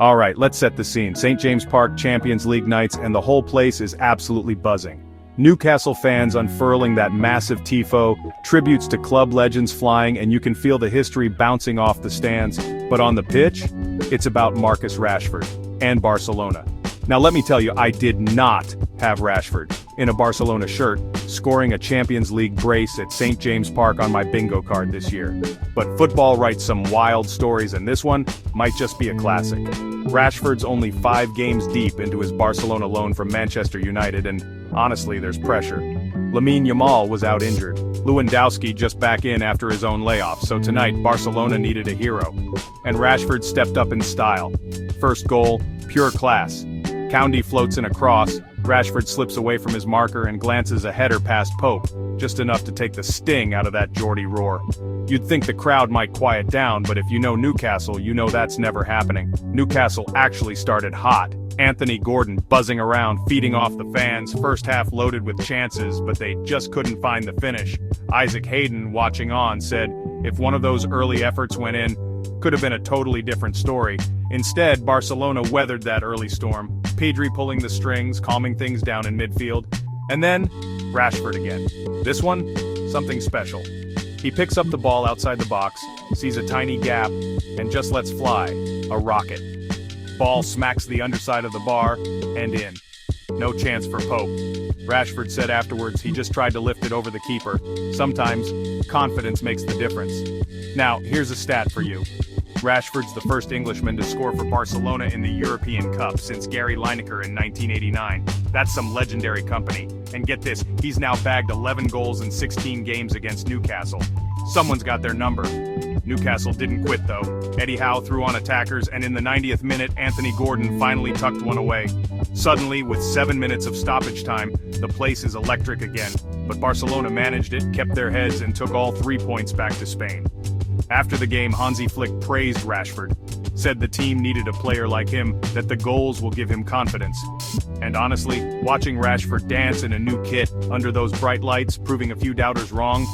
Alright, let's set the scene. St. James Park Champions League nights and the whole place is absolutely buzzing. Newcastle fans unfurling that massive tifo, tributes to club legends flying, and you can feel the history bouncing off the stands. But on the pitch, it's about Marcus Rashford and Barcelona. Now let me tell you, I did not have Rashford in a Barcelona shirt, scoring a Champions League brace at St. James Park on my bingo card this year. But football writes some wild stories, and this one might just be a classic. Rashford's only 5 games deep into his Barcelona loan from Manchester United, and honestly, there's pressure. Lamine Yamal was out injured. Lewandowski just back in after his own layoff, so tonight Barcelona needed a hero. And Rashford stepped up in style. First goal, pure class. Kounde floats in a cross, Rashford slips away from his marker and glances a header past Pope, just enough to take the sting out of that Geordie roar. You'd think the crowd might quiet down, but if you know Newcastle, you know that's never happening. Newcastle actually started hot. Anthony Gordon buzzing around, feeding off the fans, first half loaded with chances, but they just couldn't find the finish. Isaac Hayden, watching on, said, if one of those early efforts went in, could have been a totally different story. Instead, Barcelona weathered that early storm, Pedri pulling the strings, calming things down in midfield. And then, Rashford again. This one, something special. He picks up the ball outside the box, sees a tiny gap, and just lets fly, a rocket. Ball smacks the underside of the bar, and in. No chance for Pope. Rashford said afterwards he just tried to lift it over the keeper. Sometimes, confidence makes the difference. Now, here's a stat for you. Rashford's the first Englishman to score for Barcelona in the European Cup since Gary Lineker in 1989. That's some legendary company. And get this, he's now bagged 11 goals in 16 games against Newcastle. Someone's got their number. Newcastle didn't quit though. Eddie Howe threw on attackers, and in the 90th minute, Anthony Gordon finally tucked one away. Suddenly, with 7 minutes of stoppage time, the place is electric again. But Barcelona managed it, kept their heads, and took all 3 points back to Spain. After the game, Hansi Flick praised Rashford, said the team needed a player like him, that the goals will give him confidence. And honestly, watching Rashford dance in a new kit under those bright lights, proving a few doubters wrong,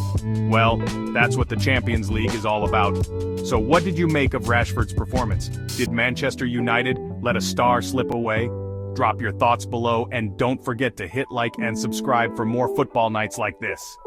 well, that's what the Champions League is all about. So what did you make of Rashford's performance? Did Manchester United let a star slip away? Drop your thoughts below, and don't forget to hit like and subscribe for more football nights like this.